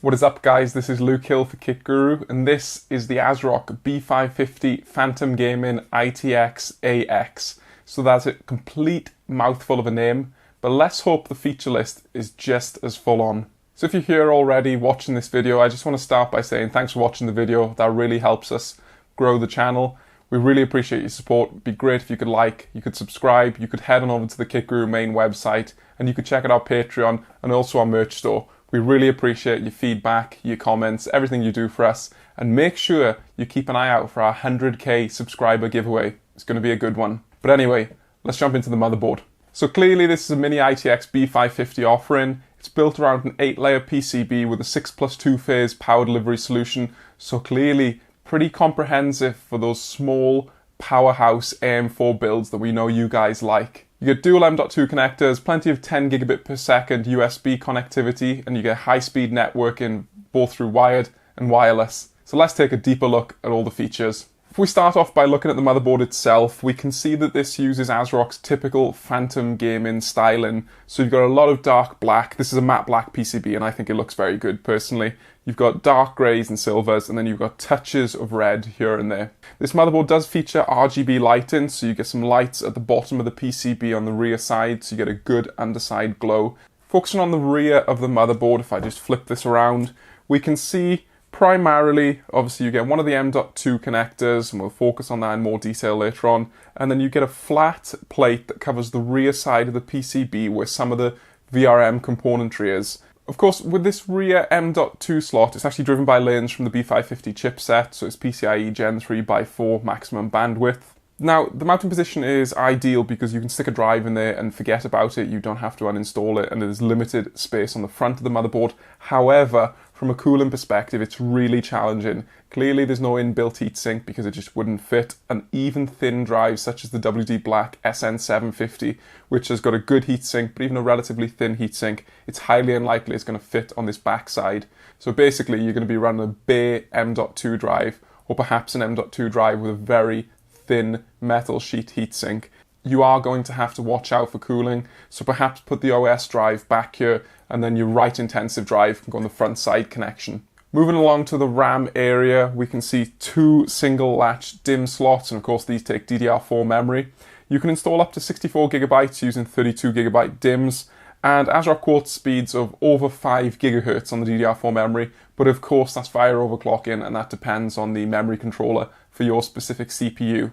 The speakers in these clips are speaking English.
What is up, guys? This is Luke Hill for KitGuru, and this is the ASRock B550 Phantom Gaming ITX AX. So that's a complete mouthful of a name, but let's hope the feature list is just as full on. So if you're here already watching this video, I just want to start by saying thanks for watching the video. That really helps us grow the channel. We really appreciate your support. It'd be great if you could like, you could subscribe, you could head on over to the KitGuru main website, and you could check out our Patreon and also our merch store. We really appreciate your feedback, your comments, everything you do for us, and make sure you keep an eye out for our 100k subscriber giveaway. It's going to be a good one. But anyway, let's jump into the motherboard. So clearly this is a mini ITX B550 offering. It's built around an 8-layer PCB with a 6+2 phase power delivery solution, so clearly pretty comprehensive for those small powerhouse AM4 builds that we know you guys like. You get dual M.2 connectors, plenty of 10 gigabit per second USB connectivity, and you get high-speed networking both through wired and wireless. So let's take a deeper look at all the features. If we start off by looking at the motherboard itself, we can see that this uses ASRock's typical Phantom gaming styling. So you've got a lot of dark black. This is a matte black PCB and I think it looks very good personally. You've got dark greys and silvers, and then you've got touches of red here and there. This motherboard does feature RGB lighting, so you get some lights at the bottom of the PCB on the rear side, so you get a good underside glow. Focusing on the rear of the motherboard, if I just flip this around, we can see primarily, obviously you get one of the M.2 connectors, and we'll focus on that in more detail later on, and then you get a flat plate that covers the rear side of the PCB where some of the VRM componentry is. Of course, with this rear M.2 slot, it's actually driven by lanes from the B550 chipset, so it's PCIe Gen 3x4 maximum bandwidth. Now, the mounting position is ideal because you can stick a drive in there and forget about it. You don't have to uninstall it, and there's limited space on the front of the motherboard. However, from a cooling perspective, it's really challenging. Clearly, there's no inbuilt heatsink because it just wouldn't fit, and even thin drives such as the WD Black SN750, which has got a good heatsink, but even a relatively thin heatsink, it's highly unlikely it's going to fit on this backside. So basically, you're going to be running a bare M.2 drive, or perhaps an M.2 drive with a very thin metal sheet heatsink. You are going to have to watch out for cooling, so perhaps put the OS drive back here, and then your write intensive drive can go on the front side connection. Moving along to the RAM area, we can see two single latch DIMM slots, and of course these take DDR4 memory. You can install up to 64 gigabytes using 32 gigabyte DIMMs, and ASRock quotes speeds of over 5 gigahertz on the DDR4 memory, but of course that's via overclocking, and that depends on the memory controller for your specific CPU.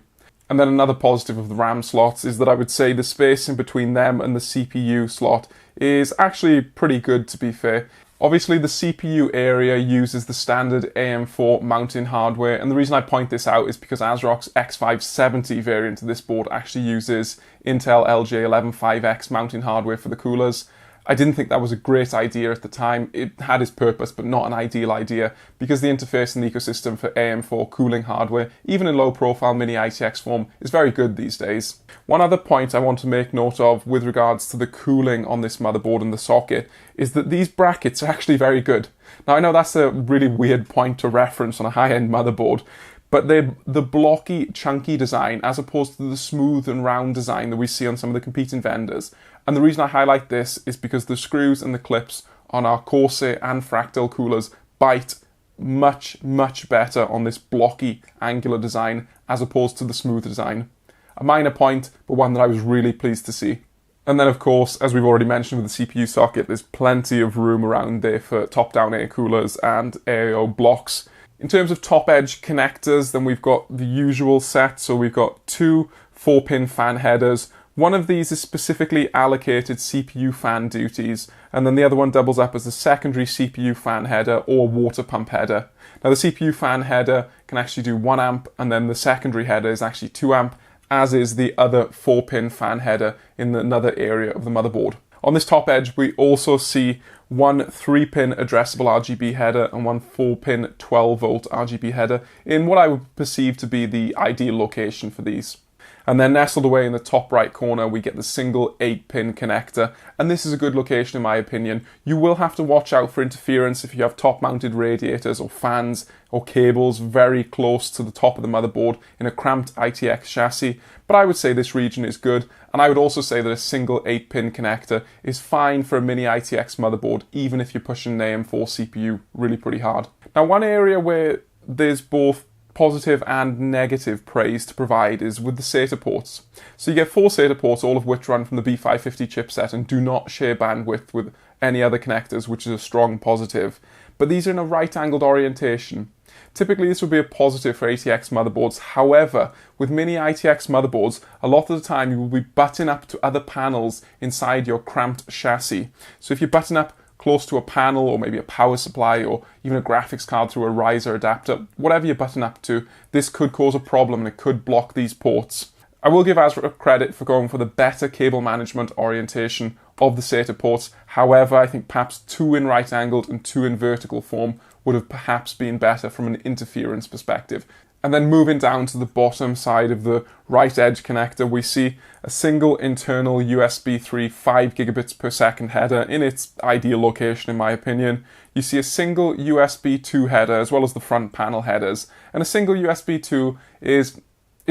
And then another positive of the RAM slots is that I would say the space in between them and the CPU slot is actually pretty good, to be fair. Obviously the CPU area uses the standard AM4 mounting hardware, and the reason I point this out is because ASRock's X570 variant of this board actually uses Intel LJ115X mounting hardware for the coolers. I didn't think that was a great idea at the time. It had its purpose, but not an ideal idea, because the interface and the ecosystem for AM4 cooling hardware, even in low-profile mini ITX form, is very good these days. One other point I want to make note of with regards to the cooling on this motherboard and the socket is that these brackets are actually very good. Now, I know that's a really weird point to reference on a high-end motherboard, but they're the blocky, chunky design as opposed to the smooth and round design that we see on some of the competing vendors. And the reason I highlight this is because the screws and the clips on our Corsair and Fractal coolers bite much, much better on this blocky, angular design as opposed to the smooth design. A minor point, but one that I was really pleased to see. And then of course, as we've already mentioned with the CPU socket, there's plenty of room around there for top-down air coolers and AIO blocks. In terms of top edge connectors, then we've got the usual set. So we've got two 4-pin fan headers. One of these is specifically allocated CPU fan duties, and then the other one doubles up as a secondary CPU fan header or water pump header. Now the CPU fan header can actually do 1 amp, and then the secondary header is actually 2 amp, as is the other 4-pin fan header in another area of the motherboard. On this top edge, we also see one 3-pin addressable RGB header and one 4-pin 12-volt RGB header in what I would perceive to be the ideal location for these. And then nestled away in the top right corner, we get the single 8-pin connector. And this is a good location in my opinion. You will have to watch out for interference if you have top-mounted radiators or fans or cables very close to the top of the motherboard in a cramped ITX chassis. But I would say this region is good. And I would also say that a single 8-pin connector is fine for a mini ITX motherboard, even if you're pushing an AM4 CPU really pretty hard. Now, one area where there's both positive and negative praise to provide is with the SATA ports. So you get 4 SATA ports, all of which run from the B550 chipset and do not share bandwidth with any other connectors, which is a strong positive. But these are in a right-angled orientation. Typically this would be a positive for ATX motherboards. However, with mini ITX motherboards, a lot of the time you will be butting up to other panels inside your cramped chassis. So if you button up close to a panel or maybe a power supply or even a graphics card through a riser adapter, whatever you button up to, this could cause a problem and it could block these ports. I will give ASRock credit for going for the better cable management orientation of the SATA ports. However, I think perhaps 2 in right angled and 2 in vertical form would have perhaps been better from an interference perspective. And then moving down to the bottom side of the right edge connector, we see a single internal USB 3 5 gigabits per second header in its ideal location in my opinion. You see a single USB 2 header as well as the front panel headers. And a single USB 2 is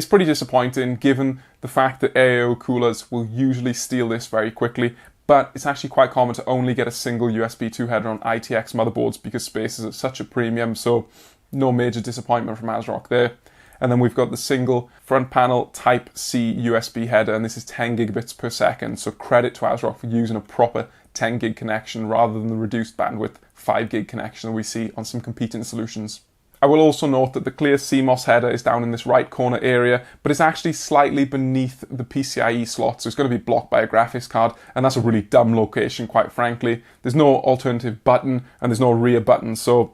pretty disappointing given the fact that AAO coolers will usually steal this very quickly. But it's actually quite common to only get a single USB 2 header on ITX motherboards because space is at such a premium, so no major disappointment from ASRock there. And then we've got the single front panel Type-C USB header, and this is 10 gigabits per second, so credit to ASRock for using a proper 10 gig connection rather than the reduced bandwidth 5 gig connection that we see on some competing solutions. I will also note that the clear CMOS header is down in this right corner area, but it's actually slightly beneath the PCIe slot, so it's going to be blocked by a graphics card, and that's a really dumb location, quite frankly. There's no alternative button, and there's no rear button, so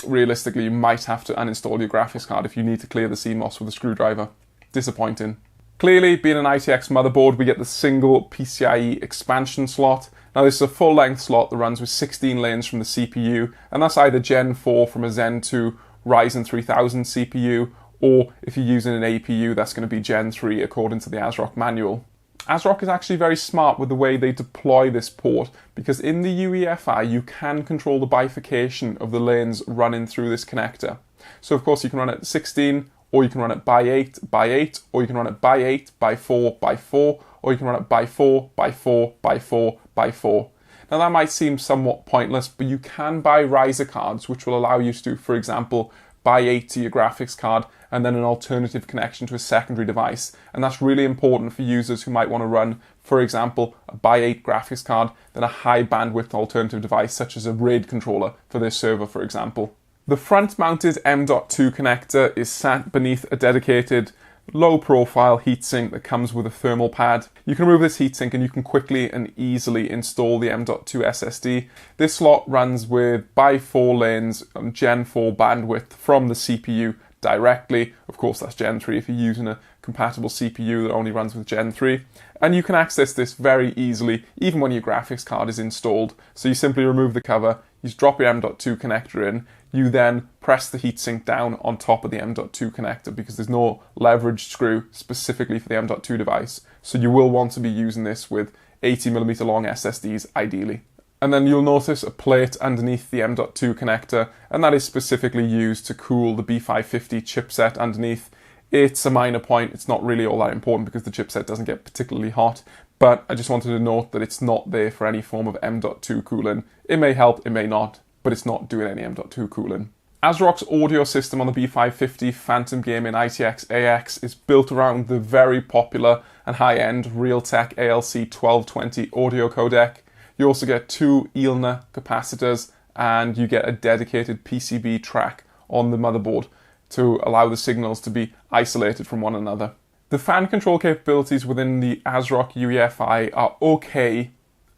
realistically you might have to uninstall your graphics card if you need to clear the CMOS with a screwdriver. Disappointing. Clearly, being an ITX motherboard, we get the single PCIe expansion slot. Now this is a full-length slot that runs with 16 lanes from the CPU, and that's either Gen 4 from a Zen 2 Ryzen 3000 CPU, or if you're using an APU, that's going to be Gen 3 according to the ASRock manual. ASRock is actually very smart with the way they deploy this port, because in the UEFI you can control the bifurcation of the lanes running through this connector. So of course you can run it 16, or you can run it by 8, by 8, or you can run it by 8, by 4, by 4, or you can run it by 4, by 4, by 4, by 4. Now that might seem somewhat pointless, but you can buy riser cards which will allow you to do, for example, by 8 to your graphics card and then an alternative connection to a secondary device. And that's really important for users who might want to run, for example, a by 8 graphics card, then a high bandwidth alternative device such as a RAID controller for their server, for example. The front mounted M.2 connector is sat beneath a dedicated low profile heatsink that comes with a thermal pad. You can remove this heatsink and you can quickly and easily install the M.2 SSD. This slot runs with by 4 lanes on Gen 4 bandwidth from the CPU directly. Of course that's Gen 3 if you're using a compatible CPU that only runs with Gen 3. And you can access this very easily even when your graphics card is installed. So you simply remove the cover, you just drop your M.2 connector in, you then press the heatsink down on top of the M.2 connector because there's no leverage screw specifically for the M.2 device. So you will want to be using this with 80mm long SSDs ideally. And then you'll notice a plate underneath the M.2 connector, and that is specifically used to cool the B550 chipset underneath. It's a minor point, it's not really all that important because the chipset doesn't get particularly hot, but I just wanted to note that it's not there for any form of M.2 cooling. It may help, it may not, but it's not doing any M.2 cooling. ASRock's audio system on the B550 Phantom Gaming ITX AX is built around the very popular and high-end Realtek ALC 1220 audio codec. You also get 2 ELNA capacitors and you get a dedicated PCB track on the motherboard to allow the signals to be isolated from one another. The fan control capabilities within the ASRock UEFI are okay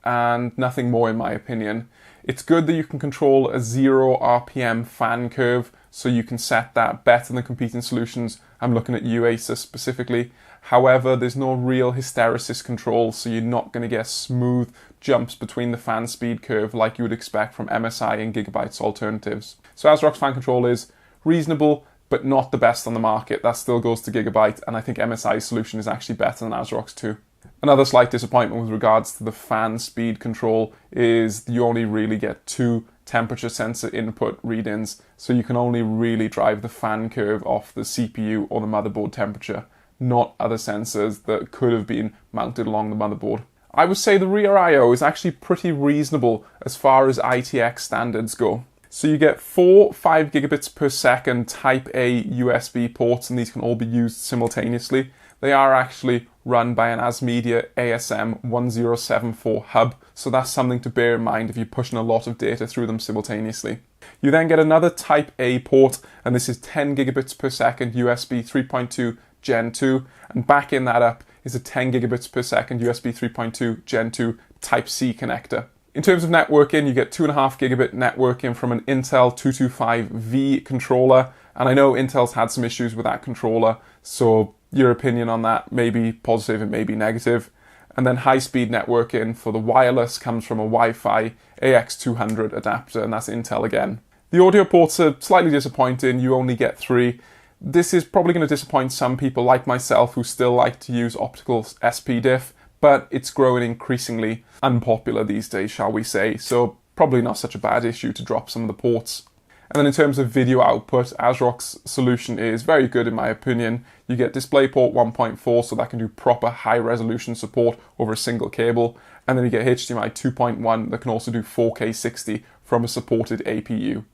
and nothing more in my opinion. It's good that you can control a 0 RPM fan curve, so you can set that better than competing solutions. I'm looking at UASUS specifically. However, there's no real hysteresis control, so you're not going to get smooth jumps between the fan speed curve like you would expect from MSI and Gigabyte's alternatives. So ASRock's fan control is reasonable, but not the best on the market. That still goes to Gigabyte, and I think MSI's solution is actually better than ASRock's too. Another slight disappointment with regards to the fan speed control is you only really get 2 temperature sensor input readings, so you can only really drive the fan curve off the CPU or the motherboard temperature, not other sensors that could have been mounted along the motherboard. I would say the rear I/O is actually pretty reasonable as far as ITX standards go. So you get 4 5 gigabits per second Type A USB ports, and these can all be used simultaneously. They are actually run by an ASMedia ASM1074 hub, so that's something to bear in mind if you're pushing a lot of data through them simultaneously. You then get another Type A port, and this is 10 gigabits per second USB 3.2 Gen 2, and backing that up is a 10 gigabits per second USB 3.2 Gen 2 Type C connector. In terms of networking, you get 2.5 gigabit networking from an Intel 225V controller, and I know Intel's had some issues with that controller, so your opinion on that may be positive and may be negative. And then high-speed networking for the wireless comes from a Wi-Fi AX200 adapter, and that's Intel again. The audio ports are slightly disappointing. You only get 3. This is probably going to disappoint some people like myself who still like to use optical SPDIF, but it's growing increasingly unpopular these days, shall we say, so probably not such a bad issue to drop some of the ports. And then in terms of video output, ASRock's solution is very good in my opinion. You get DisplayPort 1.4, so that can do proper high resolution support over a single cable. And then you get HDMI 2.1 that can also do 4K 60 from a supported APU.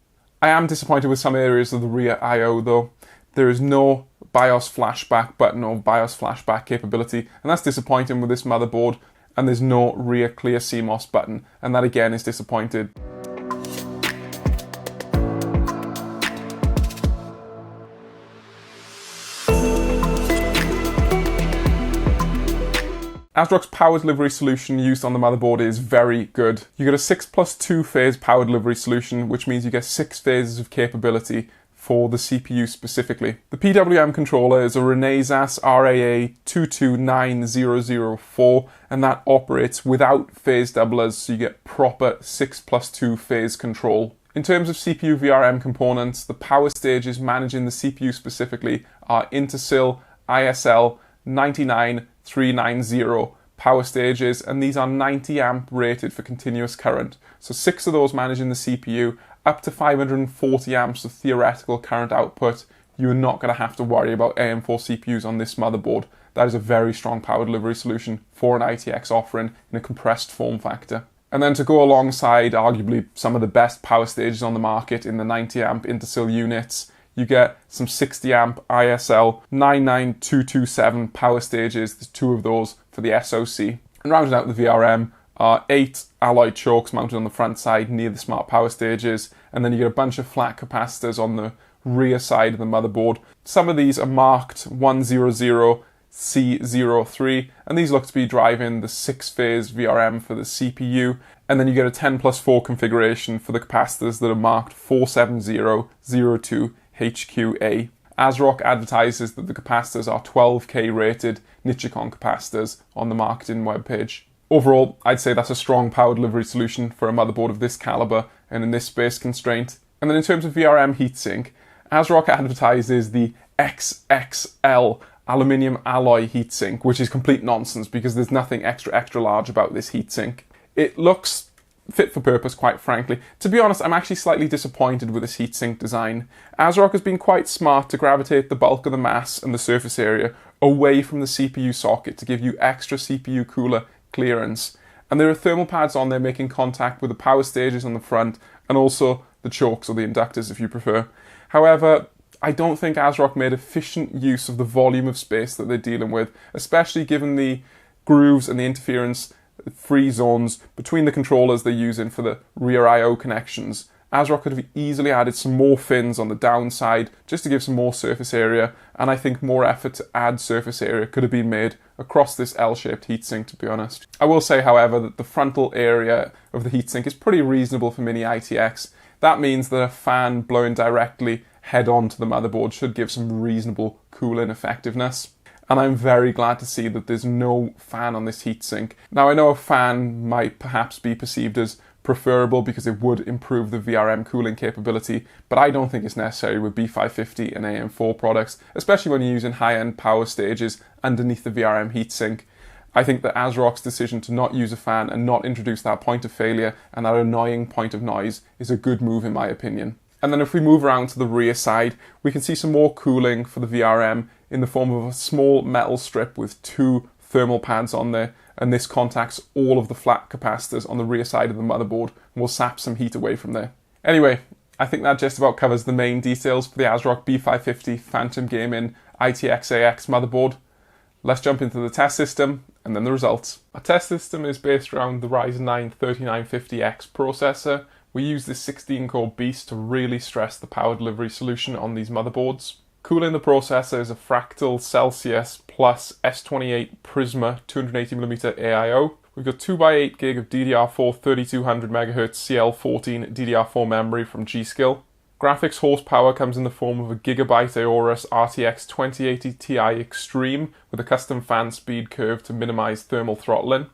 I am disappointed with some areas of the rear I/O though. There is no BIOS flashback button or BIOS flashback capability, and that's disappointing with this motherboard. And there's no rear clear CMOS button, and that again is disappointing. ASRock's power delivery solution used on the motherboard is very good. You get a 6+2 phase power delivery solution, which means you get 6 phases of capability for the CPU specifically. The PWM controller is a Renesas RAA 229004, and that operates without phase doublers, so you get proper 6+2 phase control. In terms of CPU VRM components, the power stages managing the CPU specifically are Intersil ISL 99390 power stages, and these are 90 amp rated for continuous current. So 6 of those managing the CPU, up to 540 amps of theoretical current output. You're not going to have to worry about AM4 CPUs on this motherboard. That is a very strong power delivery solution for an ITX offering in a compressed form factor. And then to go alongside arguably some of the best power stages on the market in the 90 amp Intersil units, you get some 60 amp ISL 99227 power stages. There's 2 of those for the SoC. And rounding out the VRM are 8 alloy chokes mounted on the front side near the smart power stages, and then you get a bunch of flat capacitors on the rear side of the motherboard. Some of these are marked 100C03, and these look to be driving the 6-phase VRM for the CPU, and then you get a 10+4 configuration for the capacitors that are marked 47002HQA. ASRock advertises that the capacitors are 12K rated Nichicon capacitors on the marketing webpage. Overall, I'd say that's a strong power delivery solution for a motherboard of this caliber and in this space constraint. And then in terms of VRM heatsink, ASRock advertises the XXL aluminium alloy heatsink, which is complete nonsense because there's nothing extra large about this heatsink. It looks fit for purpose, quite frankly. To be honest, I'm actually slightly disappointed with this heatsink design. ASRock has been quite smart to gravitate the bulk of the mass and the surface area away from the CPU socket to give you extra CPU cooler clearance. And there are thermal pads on there making contact with the power stages on the front and also the chokes or the inductors if you prefer. However, I don't think ASRock made efficient use of the volume of space that they're dealing with, especially given the grooves and the interference free zones between the controllers they're using for the rear I/O connections. ASRock could have easily added some more fins on the downside just to give some more surface area, and I think more effort to add surface area could have been made across this L-shaped heatsink, to be honest. I will say, however, that the frontal area of the heatsink is pretty reasonable for mini ITX. That means that a fan blowing directly head on to the motherboard should give some reasonable cooling effectiveness. And I'm very glad to see that there's no fan on this heatsink. Now, I know a fan might perhaps be perceived as preferable because it would improve the VRM cooling capability, but I don't think it's necessary with B550 and AM4 products, especially when you're using high-end power stages underneath the VRM heatsink. I think that ASRock's decision to not use a fan and not introduce that point of failure and that annoying point of noise is a good move in my opinion. And then if we move around to the rear side, we can see some more cooling for the VRM in the form of a small metal strip with 2 thermal pads on there, and this contacts all of the flat capacitors on the rear side of the motherboard and will sap some heat away from there. Anyway, I think that just about covers the main details for the ASRock B550 Phantom Gaming ITX AX motherboard. Let's jump into the test system and then the results. Our test system is based around the Ryzen 9 3950X processor. We use this 16-core beast to really stress the power delivery solution on these motherboards. Cooling the processor is a Fractal Celsius plus S28 Prisma 280mm AIO. We've got 2x8GB of DDR4 3200MHz CL14 DDR4 memory from G-Skill. Graphics horsepower comes in the form of a Gigabyte Aorus RTX 2080 Ti Extreme with a custom fan speed curve to minimize thermal throttling.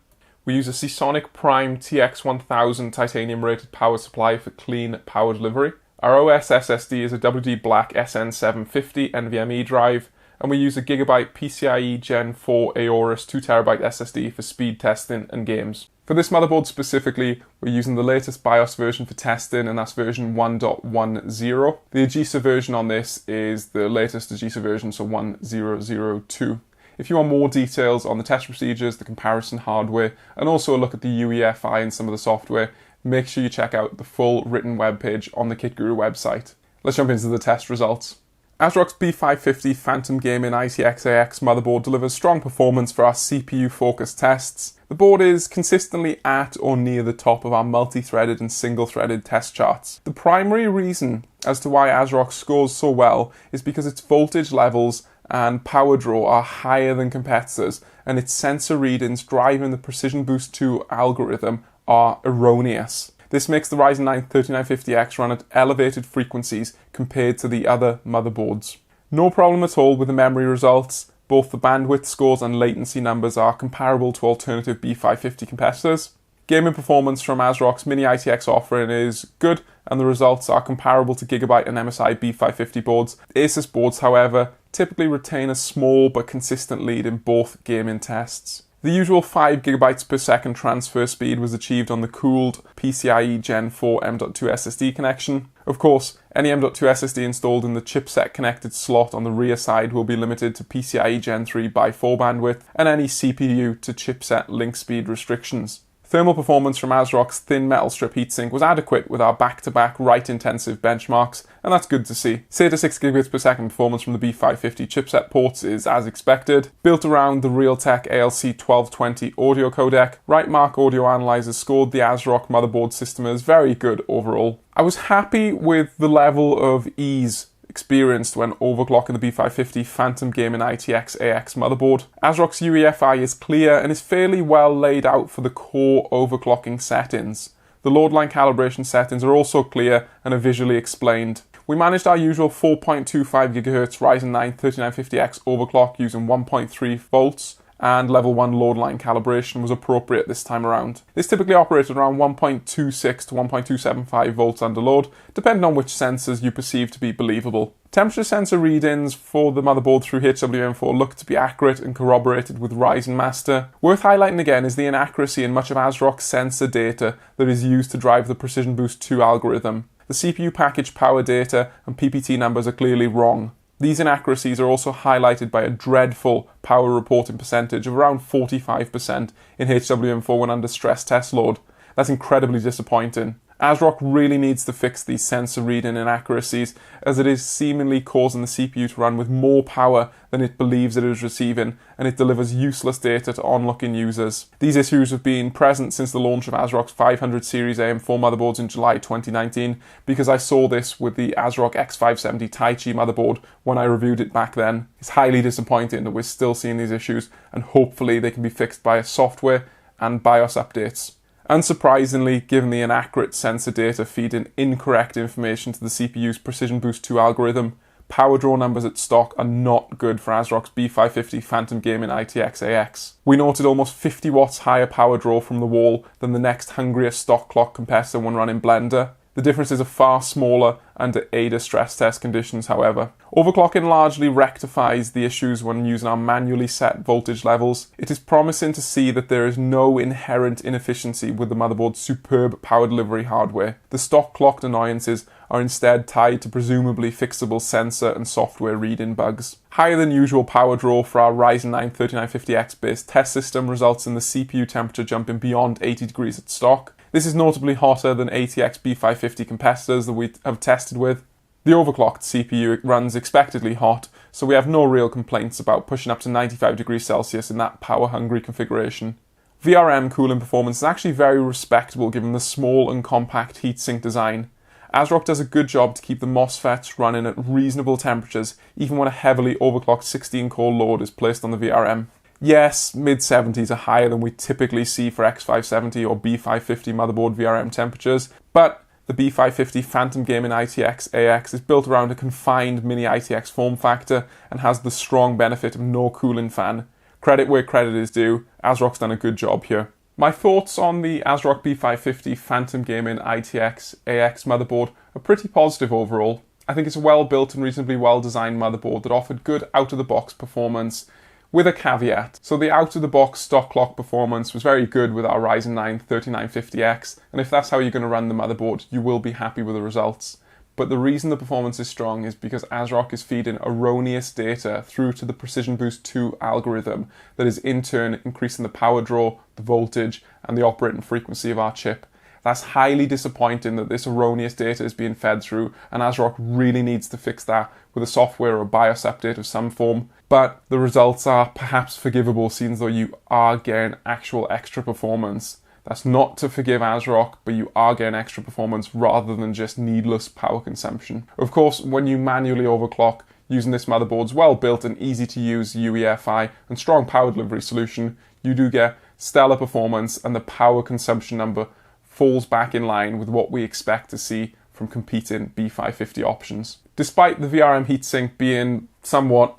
We use a Seasonic Prime TX1000 titanium rated power supply for clean power delivery. Our OS SSD is a WD Black SN750 NVMe drive, and we use a Gigabyte PCIe Gen 4 Aorus 2TB SSD for speed testing and games. For this motherboard specifically, we're using the latest BIOS version for testing, and that's version 1.10. The AGESA version on this is the latest AGESA version, so 1002. If you want more details on the test procedures, the comparison hardware, and also a look at the UEFI and some of the software, make sure you check out the full written webpage on the KitGuru website. Let's jump into the test results. ASRock's B550 Phantom Gaming ITX AX motherboard delivers strong performance for our CPU-focused tests. The board is consistently at or near the top of our multi-threaded and single-threaded test charts. The primary reason as to why ASRock scores so well is because its voltage levels and power draw are higher than competitors, and its sensor readings driving the Precision Boost 2 algorithm are erroneous. This makes the Ryzen 9 3950X run at elevated frequencies compared to the other motherboards. No problem at all with the memory results. Both the bandwidth scores and latency numbers are comparable to alternative B550 competitors. Gaming performance from ASRock's Mini ITX offering is good, and the results are comparable to Gigabyte and MSI B550 boards. Asus boards, however, typically retain a small but consistent lead in both gaming tests. The usual 5 GB per second transfer speed was achieved on the cooled PCIe Gen 4 M.2 SSD connection. Of course, any M.2 SSD installed in the chipset connected slot on the rear side will be limited to PCIe Gen 3 by 4 bandwidth and any CPU to chipset link speed restrictions. Thermal performance from ASRock's thin metal strip heatsink was adequate with our back-to-back write-intensive benchmarks, and that's good to see. Sata 6GB per second performance from the B550 chipset ports is as expected. Built around the Realtek ALC 1220 audio codec, Rightmark Audio Analyzer scored the ASRock motherboard system as very good overall. I was happy with the level of ease experienced when overclocking the B550 Phantom Gaming ITX AX motherboard. ASRock's UEFI is clear and is fairly well laid out for the core overclocking settings. The load line calibration settings are also clear and are visually explained. We managed our usual 4.25 GHz Ryzen 9 3950X overclock using 1.3 volts, and level 1 load line calibration was appropriate this time around. This typically operated around 1.26 to 1.275 volts under load, depending on which sensors you perceive to be believable. Temperature sensor readings for the motherboard through HWM4 look to be accurate and corroborated with Ryzen Master. Worth highlighting again is the inaccuracy in much of ASRock's sensor data that is used to drive the Precision Boost 2 algorithm. The CPU package power data and PPT numbers are clearly wrong. These inaccuracies are also highlighted by a dreadful power reporting percentage of around 45% in HWM4 when under stress test load. That's incredibly disappointing. ASRock really needs to fix these sensor reading inaccuracies, as it is seemingly causing the CPU to run with more power than it believes it is receiving, and it delivers useless data to onlooking users. These issues have been present since the launch of ASRock's 500 series AM4 motherboards in July 2019, because I saw this with the ASRock X570 Taichi motherboard when I reviewed it back then. It's highly disappointing that we're still seeing these issues, and hopefully they can be fixed by software and BIOS updates. Unsurprisingly, given the inaccurate sensor data feeding incorrect information to the CPU's Precision Boost 2 algorithm, power draw numbers at stock are not good for ASRock's B550 Phantom Gaming ITX AX. We noted almost 50 watts higher power draw from the wall than the next hungrier stock clock competitor when running Blender. The differences are far smaller under ADA stress test conditions, however. Overclocking largely rectifies the issues when using our manually set voltage levels. It is promising to see that there is no inherent inefficiency with the motherboard's superb power delivery hardware. The stock clocked annoyances are instead tied to presumably fixable sensor and software read-in bugs. Higher than usual power draw for our Ryzen 9 3950X based test system results in the CPU temperature jumping beyond 80 degrees at stock. This is notably hotter than ATX B550 competitors that we have tested with. The overclocked CPU runs expectedly hot, so we have no real complaints about pushing up to 95 degrees Celsius in that power-hungry configuration. VRM cooling performance is actually very respectable given the small and compact heatsink design. ASRock does a good job to keep the MOSFETs running at reasonable temperatures, even when a heavily overclocked 16-core load is placed on the VRM. Yes, mid-70s are higher than we typically see for X570 or B550 motherboard VRM temperatures, but the B550 Phantom Gaming ITX AX is built around a confined mini ITX form factor and has the strong benefit of no cooling fan. Credit where credit is due, ASRock's done a good job here. My thoughts on the ASRock B550 Phantom Gaming ITX AX motherboard are pretty positive overall. I think it's a well-built and reasonably well-designed motherboard that offered good out-of-the-box performance, with a caveat. So the out-of-the-box stock clock performance was very good with our Ryzen 9 3950X, and if that's how you're going to run the motherboard, you will be happy with the results. But the reason the performance is strong is because ASRock is feeding erroneous data through to the Precision Boost 2 algorithm that is in turn increasing the power draw, the voltage, and the operating frequency of our chip. That's highly disappointing that this erroneous data is being fed through, and ASRock really needs to fix that with a software or BIOS update of some form. But the results are perhaps forgivable, seeing as though you are getting actual extra performance. That's not to forgive ASRock, but you are getting extra performance rather than just needless power consumption. Of course, when you manually overclock, using this motherboard's well-built and easy-to-use UEFI and strong power delivery solution, you do get stellar performance, and the power consumption number falls back in line with what we expect to see from competing B550 options. Despite the VRM heatsink being somewhat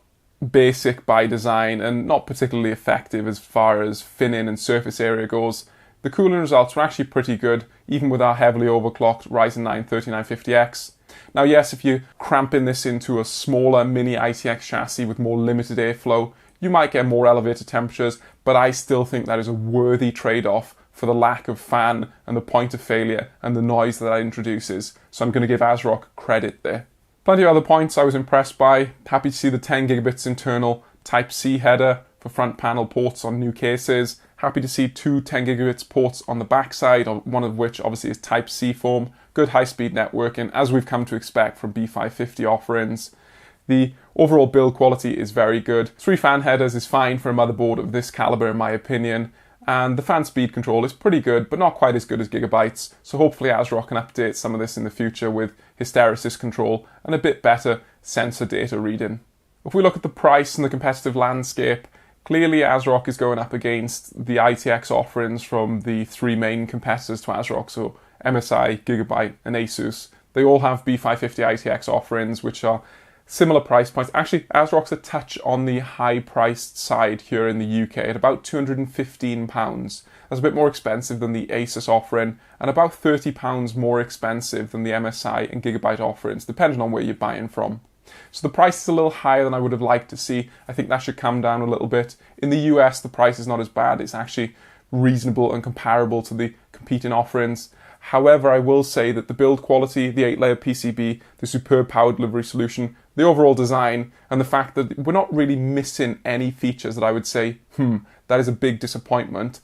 basic by design and not particularly effective as far as fin-in and surface area goes, the cooling results were actually pretty good, even with our heavily overclocked Ryzen 9 3950X. Now yes, if you're cramping this into a smaller mini ITX chassis with more limited airflow, you might get more elevated temperatures, but I still think that is a worthy trade-off for the lack of fan and the point of failure and the noise that that introduces. So I'm going to give ASRock credit there. Plenty of other points I was impressed by. Happy to see the 10 gigabits internal Type-C header for front panel ports on new cases. Happy to see two 10 gigabits ports on the backside, one of which obviously is Type-C form. Good high-speed networking, as we've come to expect from B550 offerings. The overall build quality is very good. 3 fan headers is fine for a motherboard of this caliber in my opinion. And the fan speed control is pretty good, but not quite as good as Gigabytes, so hopefully ASRock can update some of this in the future with hysteresis control and a bit better sensor data reading. If we look at the price and the competitive landscape, clearly ASRock is going up against the ITX offerings from the 3 main competitors to ASRock, so MSI, Gigabyte and Asus. They all have B550 ITX offerings which are similar price points. Actually, ASRock's a touch on the high-priced side here in the UK at about £215. That's a bit more expensive than the Asus offering and about £30 more expensive than the MSI and Gigabyte offerings, depending on where you're buying from. So the price is a little higher than I would have liked to see. I think that should come down a little bit. In the US, the price is not as bad. It's actually reasonable and comparable to the competing offerings. However, I will say that the build quality, the 8-layer PCB, the superb power delivery solution, the overall design, and the fact that we're not really missing any features that I would say, that is a big disappointment,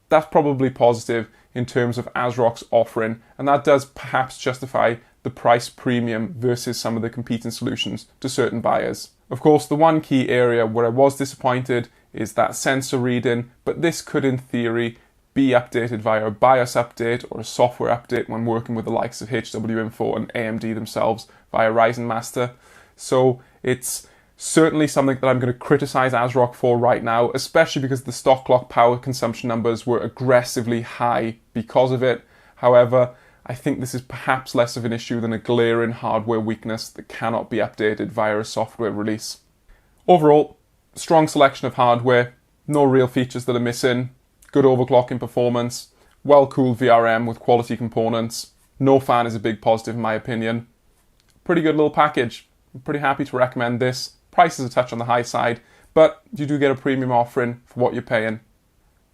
that's probably positive in terms of ASRock's offering, and that does perhaps justify the price premium versus some of the competing solutions to certain buyers. Of course, the one key area where I was disappointed is that sensor reading, but this could in theory be updated via a BIOS update or a software update when working with the likes of HWinfo and AMD themselves via Ryzen Master. So it's certainly something that I'm going to criticize ASRock for right now, especially because the stock clock power consumption numbers were aggressively high because of it. However, I think this is perhaps less of an issue than a glaring hardware weakness that cannot be updated via a software release. Overall, strong selection of hardware, no real features that are missing, good overclocking performance, well-cooled VRM with quality components. No fan is a big positive in my opinion. Pretty good little package. I'm pretty happy to recommend this. Price is a touch on the high side, but you do get a premium offering for what you're paying.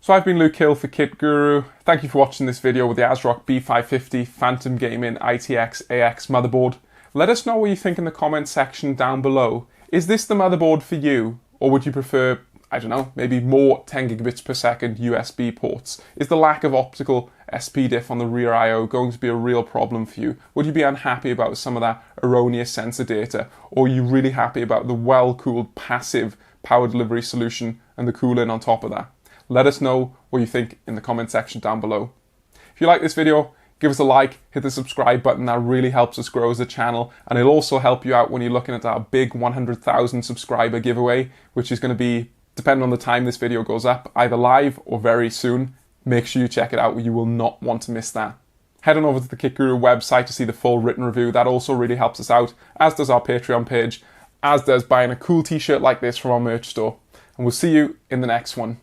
So I've been Luke Hill for Kit Guru. Thank you for watching this video with the ASRock B550 Phantom Gaming ITX AX motherboard. Let us know what you think in the comment section down below. Is this the motherboard for you? Or would you prefer, I don't know, maybe more 10 gigabits per second USB ports? Is the lack of optical SPDIF on the rear I/O going to be a real problem for you? Would you be unhappy about some of that erroneous sensor data? Or are you really happy about the well-cooled passive power delivery solution and the cooling on top of that? Let us know what you think in the comment section down below. If you like this video, give us a like, hit the subscribe button. That really helps us grow as a channel, and it'll also help you out when you're looking at our big 100,000 subscriber giveaway, which is going to be, depending on the time this video goes up, either live or very soon. Make sure you check it out. You will not want to miss that. Head on over to the KitGuru website to see the full written review. That also really helps us out, as does our Patreon page, as does buying a cool t-shirt like this from our merch store. And we'll see you in the next one.